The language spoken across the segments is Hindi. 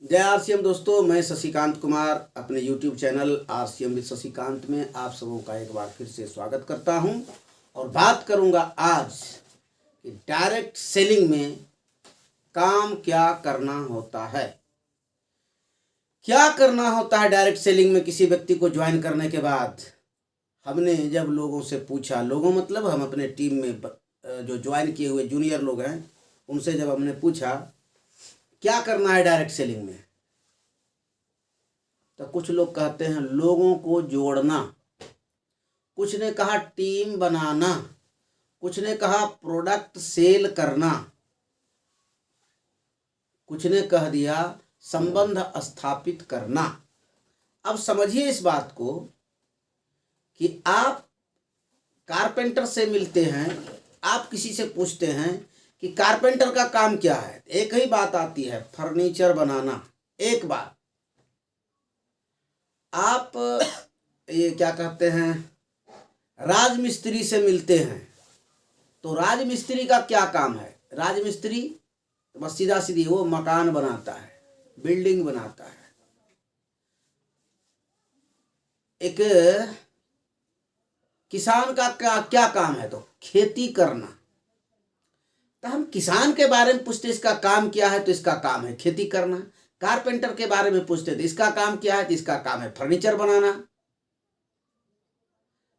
जय आरसीएम दोस्तों, मैं शशिकांत कुमार अपने YouTube channel RCM with Shashikant में आप सबों का एक बार फिर से स्वागत करता हूं और बात करूंगा आज कि डायरेक्ट सेलिंग में काम क्या करना होता है। क्या करना होता है डायरेक्ट सेलिंग में। किसी व्यक्ति को ज्वाइन करने के बाद हमने जब लोगों से पूछा, लोगों मतलब हम अपने टीम में जो ज्वाइन किए हुए जूनियर लोग हैं उनसे जब हमने पूछा क्या करना है डायरेक्ट सेलिंग में, तो कुछ लोग कहते हैं लोगों को जोड़ना, कुछ ने कहा टीम बनाना, कुछ ने कहा प्रोडक्ट सेल करना, कुछ ने कह दिया संबंध स्थापित करना। अब समझिए इस बात को कि आप कारपेंटर से मिलते हैं, आप किसी से पूछते हैं कि कारपेंटर का काम क्या है, एक ही बात आती है, फर्नीचर बनाना। एक बात आप ये क्या कहते हैं राजमिस्त्री से मिलते हैं तो राजमिस्त्री का क्या काम है। राजमिस्त्री तो बस सीधा सीधी वो मकान बनाता है, बिल्डिंग बनाता है। एक किसान का क्या काम है, तो खेती करना। तो हम किसान के बारे में पूछते इसका काम क्या है, तो इसका काम है खेती करना। कारपेंटर के बारे में पूछते तो इसका काम क्या है, तो इसका काम है फर्नीचर बनाना।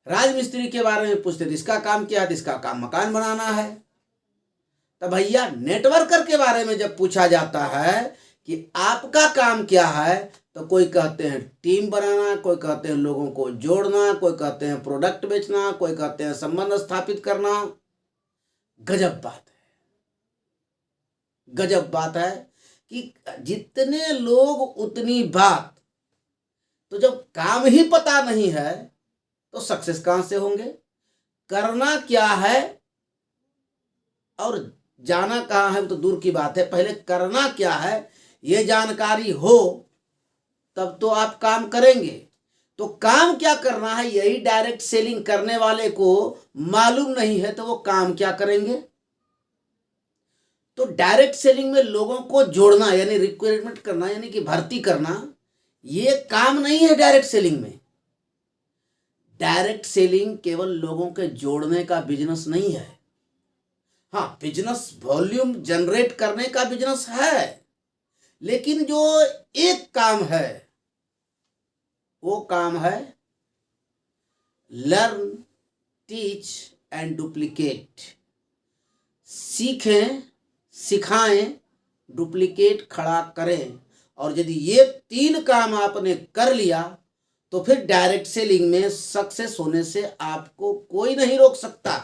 राजमिस्त्री के बारे में पूछते तो इसका काम क्या है, तो इसका काम मकान बनाना है। तो भैया नेटवर्कर के बारे में जब पूछा जाता है कि आपका काम क्या है, तो कोई कहते हैं टीम बनाना, कोई कहते हैं लोगों को जोड़ना, कोई कहते हैं प्रोडक्ट बेचना, कोई कहते हैं संबंध स्थापित करना। गजब बात है, गजब बात है कि जितने लोग उतनी बात। तो जब काम ही पता नहीं है तो सक्सेस कहां से होंगे। करना क्या है और जाना कहां है तो दूर की बात है, पहले करना क्या है ये जानकारी हो तब तो आप काम करेंगे। तो काम क्या करना है यही डायरेक्ट सेलिंग करने वाले को मालूम नहीं है, तो वो काम क्या करेंगे। तो डायरेक्ट सेलिंग में लोगों को जोड़ना यानी रिक्रूटमेंट करना यानी कि भर्ती करना, ये काम नहीं है डायरेक्ट सेलिंग में। डायरेक्ट सेलिंग केवल लोगों के जोड़ने का बिजनेस नहीं है। हाँ, बिजनेस वॉल्यूम जनरेट करने का बिजनेस है, लेकिन जो एक काम है वो काम है लर्न, टीच एंड डुप्लीकेट। सीखें, सिखाएं, डुप्लीकेट खड़ा करें। और यदि ये तीन काम आपने कर लिया तो फिर डायरेक्ट सेलिंग में सक्सेस होने से आपको कोई नहीं रोक सकता।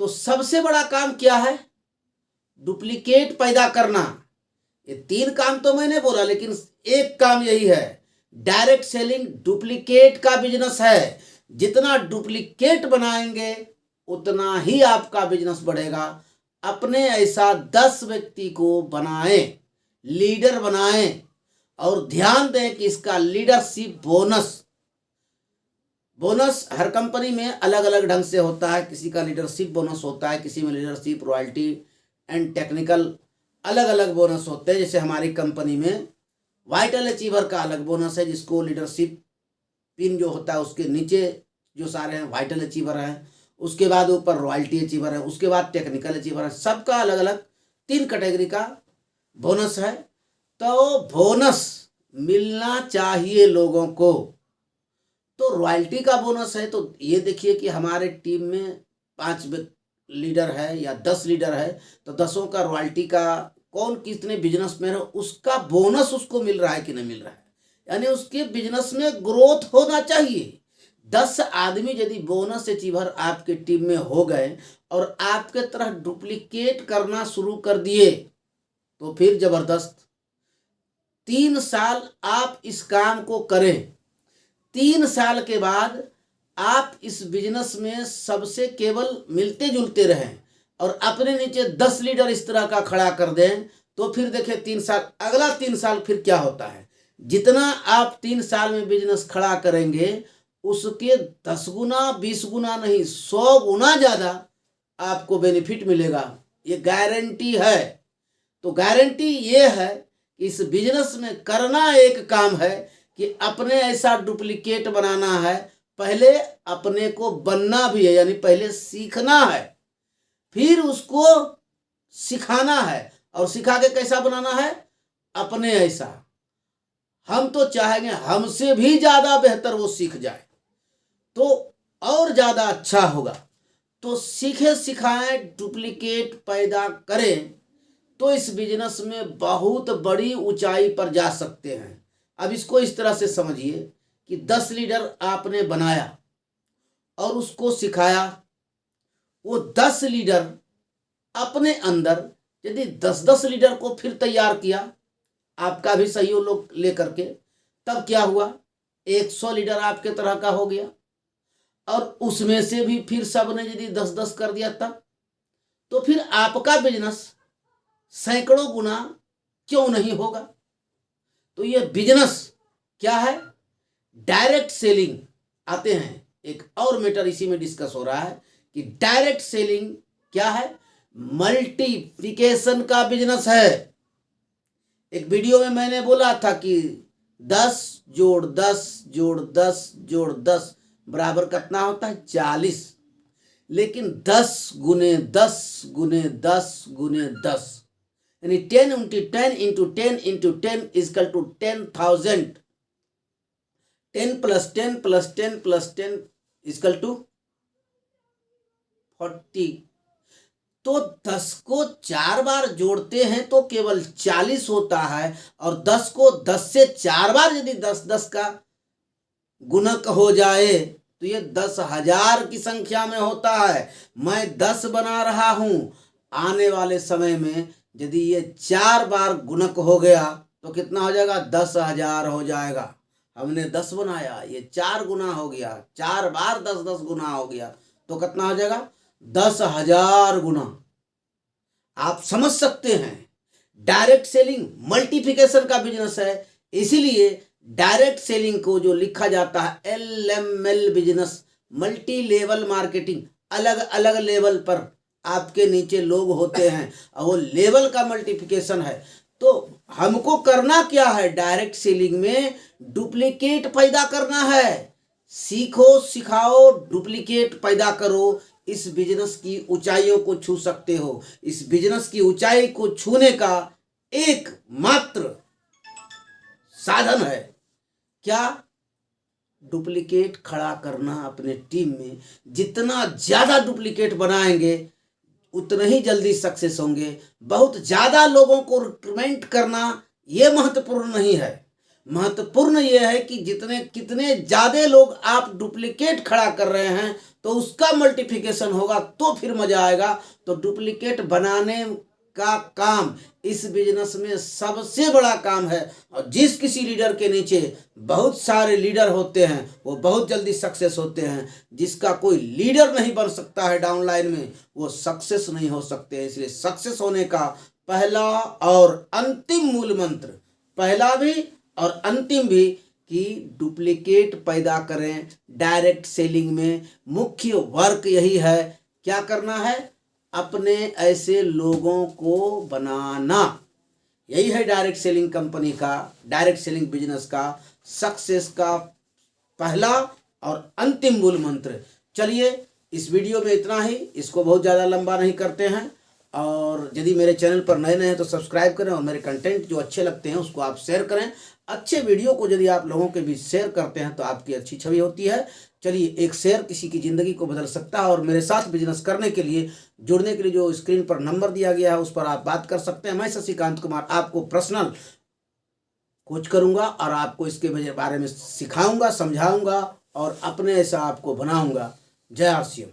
तो सबसे बड़ा काम क्या है, डुप्लीकेट पैदा करना। ये तीन काम तो मैंने बोला, लेकिन एक काम यही है। डायरेक्ट सेलिंग डुप्लीकेट का बिजनेस है। जितना डुप्लीकेट बनाएंगे उतना ही आपका बिजनेस बढ़ेगा। अपने ऐसा 10 व्यक्ति को बनाएं, लीडर बनाएं और ध्यान दें कि इसका लीडरशिप बोनस हर कंपनी में अलग अलग ढंग से होता है। किसी का लीडरशिप बोनस होता है, किसी में लीडरशिप, रॉयल्टी एंड टेक्निकल अलग अलग बोनस होते हैं। जैसे हमारी कंपनी में वाइटल अचीवर का अलग बोनस है, जिसको लीडरशिप पिन जो होता है उसके नीचे जो सारे हैं वाइटल अचीवर हैं, उसके बाद ऊपर रॉयल्टी अचीवर है, उसके बाद टेक्निकल अचीवर है। सबका अलग अलग 3 कैटेगरी का बोनस है। तो बोनस मिलना चाहिए लोगों को। तो रॉयल्टी का बोनस है, तो ये देखिए कि हमारे टीम में 5 लीडर है या 10 लीडर है, तो 10 का रॉयल्टी का कौन कितने बिजनेस में है उसका बोनस उसको मिल रहा है कि नहीं मिल रहा है, यानी उसके बिजनेस में ग्रोथ होना चाहिए। 10 आदमी यदि बोनस अचीवर आपके टीम में हो गए और आपके तरह डुप्लीकेट करना शुरू कर दिए तो फिर जबरदस्त। 3 साल आप इस काम को करें, 3 साल के बाद आप इस बिजनेस में सबसे केवल मिलते जुलते रहें और अपने नीचे 10 लीडर इस तरह का खड़ा कर दें, तो फिर देखें 3 साल, अगला 3 साल फिर क्या होता है। जितना आप 3 साल में बिजनेस खड़ा करेंगे उसके 10 गुना, 20 गुना नहीं, 100 गुना ज़्यादा आपको बेनिफिट मिलेगा। ये गारंटी है। तो गारंटी ये है इस बिजनेस में करना एक काम है कि अपने ऐसा डुप्लीकेट बनाना है, पहले अपने को बनना भी है, यानी पहले सीखना है, फिर उसको सिखाना है, और सिखा के कैसा बनाना है, अपने ऐसा। हम तो चाहेंगे हमसे भी ज़्यादा बेहतर वो सीख जाए तो और ज़्यादा अच्छा होगा। तो सीखे सिखाएं, डुप्लीकेट पैदा करें तो इस बिजनेस में बहुत बड़ी ऊंचाई पर जा सकते हैं। अब इसको इस तरह से समझिए कि 10 लीडर आपने बनाया और उसको सिखाया। वो 10 लीडर अपने अंदर यदि 10-10 लीडर को फिर तैयार किया, आपका भी सहयोग लेकर के, तब क्या हुआ, 100 लीडर आपके तरह का हो गया। और उसमें से भी फिर सब ने यदि 10-10 कर दिया तब, तो फिर आपका बिजनेस सैकड़ों गुना क्यों नहीं होगा। तो ये बिजनेस क्या है, डायरेक्ट सेलिंग। आते हैं एक और मैटर इसी में डिस्कस हो रहा है कि डायरेक्ट सेलिंग क्या है, मल्टीप्लिकेशन का बिजनेस है। एक वीडियो में मैंने बोला था कि 10 जोड़ 10 जोड़ 10 जोड़ 10 बराबर कितना होता है, 40। लेकिन 10 गुने 10 गुने 10 गुने 10 यानी 10 into 10 into 10 into 10 is equal to 10,000। 10 plus 10 plus 10 plus 10 is equal to 40। तो 10 को 4 बार जोड़ते हैं तो केवल 40 होता है, और 10 को 10 से 4 बार यदि 10-10 का गुणक हो जाए तो ये 10,000 की संख्या में होता है। मैं 10 बना रहा हूं, आने वाले समय में यदि ये 4 बार गुणक हो गया तो कितना हो जाएगा, 10,000 हो जाएगा। हमने 10 बनाया, ये 4 गुना हो गया, 4 बार 10-10 गुना हो गया तो कितना हो जाएगा, 10,000 गुना। आप समझ सकते हैं, डायरेक्ट सेलिंग मल्टीप्लिकेशन का बिजनेस है, इसीलिए डायरेक्ट सेलिंग को जो लिखा जाता है LML business, multi level marketing. अलग अलग लेवल पर आपके नीचे लोग होते हैं और वो लेवल का मल्टीप्लिकेशन है। तो हमको करना क्या है, डायरेक्ट सेलिंग में डुप्लीकेट पैदा करना है। सीखो सिखाओ, डुप्लीकेट पैदा करो, इस बिजनेस की ऊंचाइयों को छू सकते हो। इस बिजनेस की ऊंचाई को छूने का एक मात्र साधन है क्या, डुप्लीकेट खड़ा करना अपने टीम में। जितना ज्यादा डुप्लीकेट बनाएंगे उतने ही जल्दी सक्सेस होंगे। बहुत ज्यादा लोगों को रिक्रूटमेंट करना ये महत्वपूर्ण नहीं है, महत्वपूर्ण यह है कि कितने ज्यादा लोग आप डुप्लीकेट खड़ा कर रहे हैं तो उसका मल्टीप्लिकेशन होगा तो फिर मजा आएगा। तो डुप्लीकेट बनाने का काम इस बिजनेस में सबसे बड़ा काम है, और जिस किसी लीडर के नीचे बहुत सारे लीडर होते हैं वो बहुत जल्दी सक्सेस होते हैं। जिसका कोई लीडर नहीं बन सकता है डाउनलाइन में, वो सक्सेस नहीं हो सकते। इसलिए सक्सेस होने का पहला और अंतिम मूल मंत्र, पहला भी और अंतिम भी, कि डुप्लीकेट पैदा करें। डायरेक्ट सेलिंग में मुख्य वर्क यही है, क्या करना है, अपने ऐसे लोगों को बनाना। यही है डायरेक्ट सेलिंग कंपनी का, डायरेक्ट सेलिंग बिजनेस का सक्सेस का पहला और अंतिम मूल मंत्र। चलिए इस वीडियो में इतना ही, इसको बहुत ज़्यादा लंबा नहीं करते हैं। और यदि मेरे चैनल पर नए हैं तो सब्सक्राइब करें, और मेरे कंटेंट जो अच्छे लगते हैं उसको आप शेयर करें। अच्छे वीडियो को यदि आप लोगों के बीच शेयर करते हैं तो आपकी अच्छी छवि होती है। चलिए, एक शेयर किसी की ज़िंदगी को बदल सकता है। और मेरे साथ बिजनेस करने के लिए, जुड़ने के लिए जो स्क्रीन पर नंबर दिया गया है उस पर आप बात कर सकते हैं। मैं शशिकांत कुमार आपको पर्सनल कोच करूंगा और आपको इसके बारे में सिखाऊंगा, समझाऊंगा और अपने ऐसा आपको बनाऊंगा। जय आर सी एम।